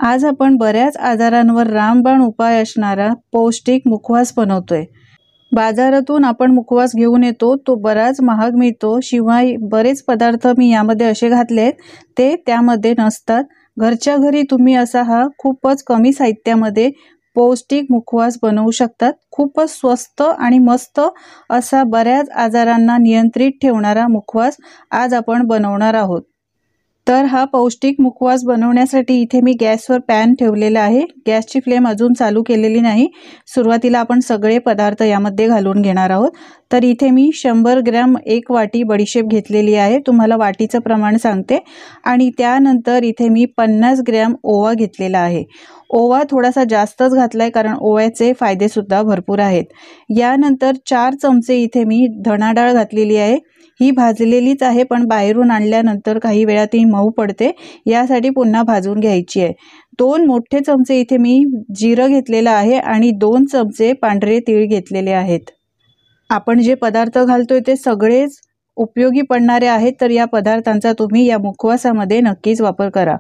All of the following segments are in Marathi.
आज आपण बऱ्याच आजारांवर रामबाण उपाय असणारा पौष्टिक मुखवास बनवतोय। बाजारातून आपण मुखवास घेऊन येतो, तो बराच महाग मिळतो। शिवाय बरेच पदार्थ मी यामध्ये असे घातलेत ते त्यामध्ये नसतात। घरच्या घरी तुम्ही असा हा खूपच कमी साहित्यामध्ये पौष्टिक मुखवास बनवू शकतात। खूपच स्वस्त आणि मस्त असा बऱ्याच आजारांना नियंत्रित ठेवणारा मुखवास आज आपण बनवणार आहोत। तर हा पौष्टिक मुखवास बनवण्यासाठी इथे मी गॅसवर पॅन ठेवलेला आहे। गॅसची फ्लेम अजून चालू केलेली नाही। सुरुवातीला आपण सगळे पदार्थ यामध्ये घालून घेणार आहोत। तर इथे मी 100 ग्रॅम 1 वाटी बडीशेप घेतलेली आहे, तुम्हाला वाटीचं प्रमाण सांगते। आणि त्यानंतर इथे मी 50 ग्रॅम ओवा घेतलेला आहे। ओवा थोडासा जास्तच घातलाय कारण ओव्याचे फायदे सुद्धा भरपूर आहेत। यानंतर 4 चमचे इथे मी धणा डाळ घातलेली आहे। ही भाजलेलीच आहे, पण बाहेरून आणल्यानंतर काही वेळा ती मऊ पडते, यासाठी पुन्हा भाजून घ्यायची आहे। 2 मोठे चमचे इथे मी जिरं घेतलेलं आहे आणि 2 चमचे पांढरे तीळ घेतलेले आहेत। आपण जे पदार्थ घालतोय ते सगळेच उपयोगी पडणारे आहेत, तर या पदार्थांचा तुम्ही या मुखवासामध्ये नक्कीच वापर करा।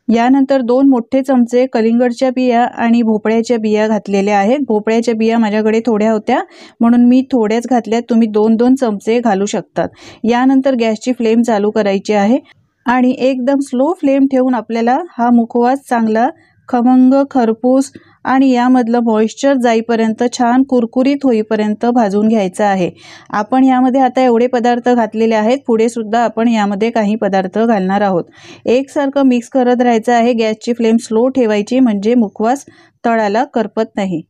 यानंतर 2 मोठे चमचे कलिंगडच्या बिया आणि भोपळ्याच्या बिया घातलेल्या आहेत। भोपळ्याच्या बिया माझ्याकडे थोड्या होत्या म्हणून मी थोड्याच घातल्या, तुम्ही 2-2 चमचे घालू शकतात। यानंतर गॅसची फ्लेम चालू करायची आहे आणि एकदम स्लो फ्लेम ठेवून आपल्याला हा मुखवास चांगला खमंग खरपूस आणि यामधलं मॉइश्चर जाईपर्यंत छान कुरकुरीत होईपर्यंत भाजून घ्यायचा आहे। आपण यामध्ये आता एवढे पदार्थ घातलेले आहेत, पुढे सुद्धा आपण यामध्ये काही पदार्थ घालणार आहोत। एकसारखं मिक्स करत राहायचं आहे। गॅसची फ्लेम स्लो ठेवायची म्हणजे मुखवास तळाला करपत नाही।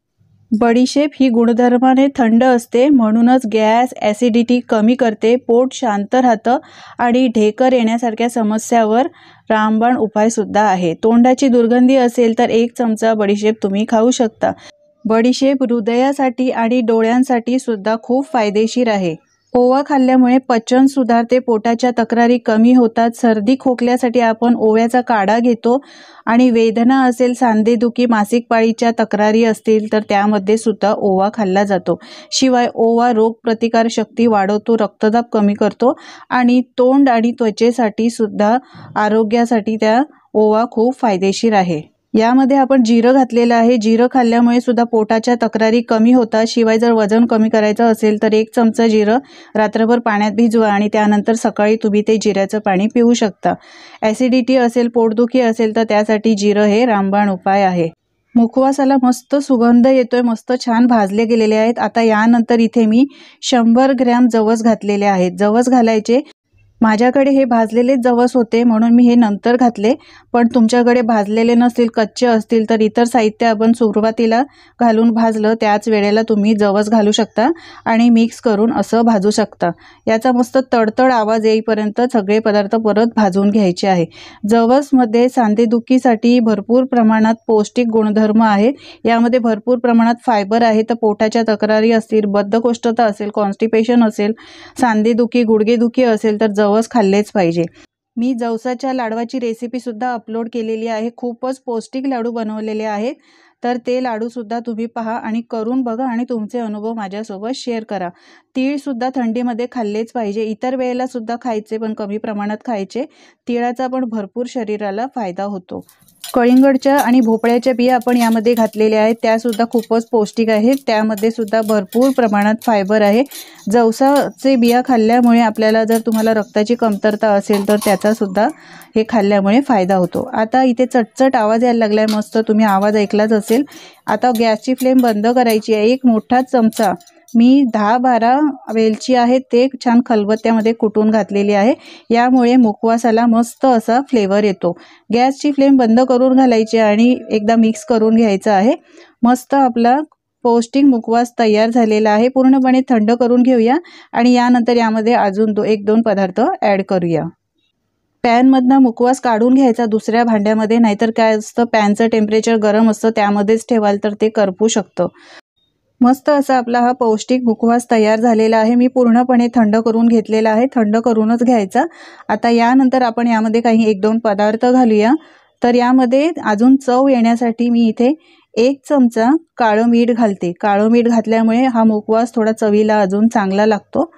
बडीशेप ही गुणधर्माने थंड असते, म्हणूनच गॅस ॲसिडिटी कमी करते, पोट शांत राहतं आणि ढेकर येण्यासारख्या समस्यावर रामबाण उपाय सुद्धा आहे। तोंडाची दुर्गंधी असेल तर 1 चमचा बडीशेप तुम्ही खाऊ शकता। बडीशेप हृदयासाठी आणि डोळ्यांसाठी सुद्धा खूप फायदेशीर आहे। ओवा खाल्ल्यामुळे पचन सुधारते, पोटाच्या तक्रारी कमी होतात। सर्दी खोकल्यासाठी आपण ओव्याचा काढा घेतो आणि वेदना असेल, सांधेदुखी, मासिक पाळीच्या तक्रारी असतील तर त्यामध्ये सुद्धा ओवा खाल्ला जातो। शिवाय ओवा रोगप्रतिकार शक्ती वाढवतो, रक्तदाब कमी करतो आणि तोंड आणि त्वचेसाठी सुद्धा आरोग्यासाठी त्या ओवा खूप फायदेशीर आहे। यामध्ये आपण जिरं घातलेलं आहे। जिरं खाल्ल्यामुळे सुद्धा पोटाच्या तक्रारी कमी होतात। शिवाय जर वजन कमी करायचं असेल तर 1 चमचा जिरं रात्रभर पाण्यात भिजवा आणि त्यानंतर सकाळी तुम्ही ते जिऱ्याचं पाणी पिऊ शकता। ॲसिडिटी असेल, पोटदुखी असेल तर त्यासाठी जिरं हे रामबाण उपाय आहे। मुखवासाला मस्त सुगंध येतोय, मस्त छान भाजले गेलेले आहेत। आता यानंतर इथे मी 100 ग्रॅम जवस घातलेले आहेत। जवस घालायचे, माझ्याकडे हे भाजलेले जवस होते म्हणून मी हे नंतर घातले, पण तुमच्याकडे भाजलेले नसतील, कच्चे असतील तर इतर साहित्य आपण सुरुवातीला घालून भाजलं त्याच वेळेला तुम्ही जवस घालू शकता आणि मिक्स करून असं भाजू शकता। याचा मस्त तडतड आवाज येईपर्यंत सगळे पदार्थ परत भाजून घ्यायचे आहे। जवसमध्ये सांधेदुखीसाठी भरपूर प्रमाणात पौष्टिक गुणधर्म आहेत। यामध्ये भरपूर प्रमाणात फायबर आहे, तर पोटाच्या तक्रारी असतील, बद्धकोष्ठता असेल, कॉन्स्टिपेशन असेल, सांधेदुखी, गुडघेदुखी असेल तर जवस खाल्लेच पाहिजे। मी जवसाच्या लाडवाची रेसिपी सुद्धा अपलोड केलेली आहे। खूपच पौष्टिक लाडू बनवलेले आहेत, तर ते लाडू सुद्धा तुम्ही पहा आणि करून बघा आणि तुमचे अनुभव माझ्यासोबत शेअर करा। तीळ सुद्धा थंडीमध्ये खाल्लेच पाहिजे, इतर वेळेला सुद्धा खायचे पण कमी प्रमाणात खायचे। तिळाचा पण भरपूर शरीराला फायदा होतो। कलिंगडच्या आणि भोपळ्याच्या बिया आपण यामध्ये घातलेल्या आहेत, त्या सुद्धा खूपच पौष्टिक आहेत। त्यामध्ये सुद्धा भरपूर प्रमाणात फायबर आहे। जवसाचे बिया खाल्ल्यामुळे आपल्याला जर तुम्हाला रक्ताची कमतरता असेल तर त्याचा सुद्धा हे खाल्ल्यामुळे फायदा होतो। आता इथे चटचट आवाज यायला लागलाय, मस्त तुम्ही आवाज ऐकलाच असेल। आता गॅसची फ्लेम बंद करायची आहे। 1 मोठा चमचा मी 10-12 वेलची आहे ते छान खलबत्त्यामध्ये कुटून घातलेली आहे, यामुळे मुखवासाला मस्त असा फ्लेवर येतो। गॅसची फ्लेम बंद करून घालायची आणि एकदा मिक्स करून घ्यायचं आहे। मस्त आपला पौष्टिक मुखवास तयार झालेला आहे। पूर्णपणे थंड करून घेऊया आणि यानंतर यामध्ये अजून 1-2 पदार्थ ॲड करूया। पॅनमधनं मुखवास काढून घ्यायचा दुसऱ्या भांड्यामध्ये, नाहीतर काय असतं पॅनचं टेम्परेचर गरम असतं, त्यामध्येच ठेवाल तर ते करपू शकतं। मस्त असा आपला हा पौष्टिक मुखवास तयार झालेला आहे। मी पूर्णपणे थंड करून घेतलेला आहे, थंड करूनच घ्यायचा। आता यानंतर आपण यामध्ये काही 1-2 पदार्थ घालूया। तर यामध्ये अजून चव येण्यासाठी मी इथे 1 चमचा काळं मीठ घालते। काळं मीठ घातल्यामुळे हा मुखवास थोडा चवीला अजून चांगला लागतो।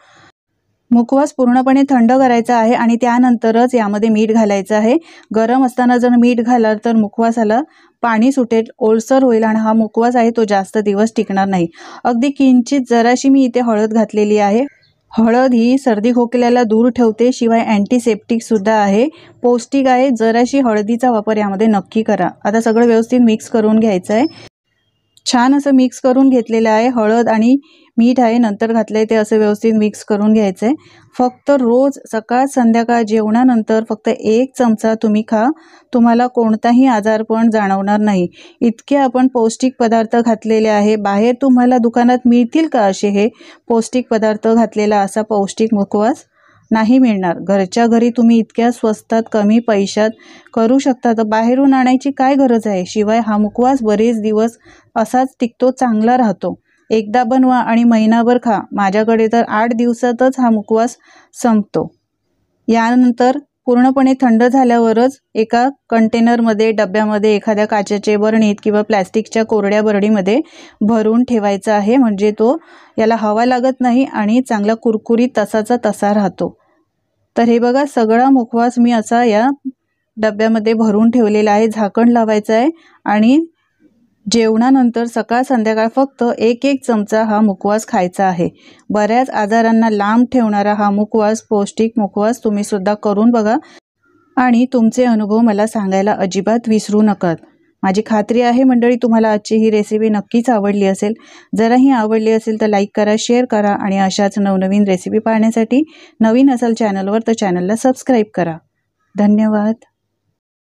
मुखवास पूर्णपणे थंड करायचा आहे आणि त्यानंतरच यामध्ये मीठ घालायचं आहे। गरम असताना जर मीठ घालाल तर मुखवासाला पाणी सुटेल, ओलसर होईल आणि हा मुखवास आहे तो जास्त दिवस टिकणार नाही। अगदी किंचित जराशी मी इथे हळद घातलेली आहे। हळद ही सर्दी खोकल्याला दूर ठेवते, शिवाय अँटीसेप्टिक सुद्धा आहे, पौष्टिक आहे। जराशी हळदीचा वापर यामध्ये नक्की करा। आता सगळं व्यवस्थित मिक्स करून घ्यायचं आहे। छान असं मिक्स करून घेतलेलं आहे। हळद आणि मीठ आहे नंतर घातले ते असं व्यवस्थित मिक्स करून घ्यायचं आहे। फक्त रोज सकाळ संध्याकाळ जेवणानंतर फक्त 1 चमचा तुम्ही खा, तुम्हाला कोणताही आजारपण जाणवणार नाही। इतके आपण पौष्टिक पदार्थ घातलेले आहे। बाहेर तुम्हाला दुकानात मिळतील का असे हे पौष्टिक पदार्थ घातलेला असा पौष्टिक मुखवास? नाही मिळणार। घरच्या घरी तुम्ही इतक्या स्वस्तात कमी पैशात करू शकता, तर बाहेरून आणायची काय गरज आहे। शिवाय हा मुखवास बरेच दिवस असाच टिकतो, चांगला राहतो। एकदा बनवा आणि महिनाभर खा। माझ्याकडे तर 8 दिवसातच हा मुखवास संपतो। यानंतर पूर्णपणे थंड झाल्यावरच एका कंटेनरमध्ये, डब्यामध्ये, एखाद्या काचेच्या बरणीत किंवा प्लास्टिकच्या कोरड्या बरणीमध्ये भरून ठेवायचा आहे, म्हणजे तो याला हवा लागत नाही आणि चांगला कुरकुरीत तसाचा तसा राहतो। तर हे बघा सगळा मुखवास मी असा या डब्यामध्ये भरून ठेवलेला आहे। झाकण लावायचं आहे आणि जेवणानंतर सकाळ संध्याकाळ फक्त 1-1 चमचा हा मुखवास खायचा आहे। बऱ्याच आजारांना लांब ठेवणारा हा मुखवास, पौष्टिक मुखवास तुम्ही सुद्धा करून बघा आणि तुमचे अनुभव मला सांगायला अजिबात विसरू नका। माझी खात्री आहे मंडळी तुम्हाला आजची ही रेसिपी नक्कीच आवडली असेल। जराही आवडली असेल तर लाईक करा, शेअर करा आणि अशाच नवनवीन रेसिपी पाहण्यासाठी नवीन असाल चॅनलवर तर चॅनलला सबस्क्राईब करा। धन्यवाद।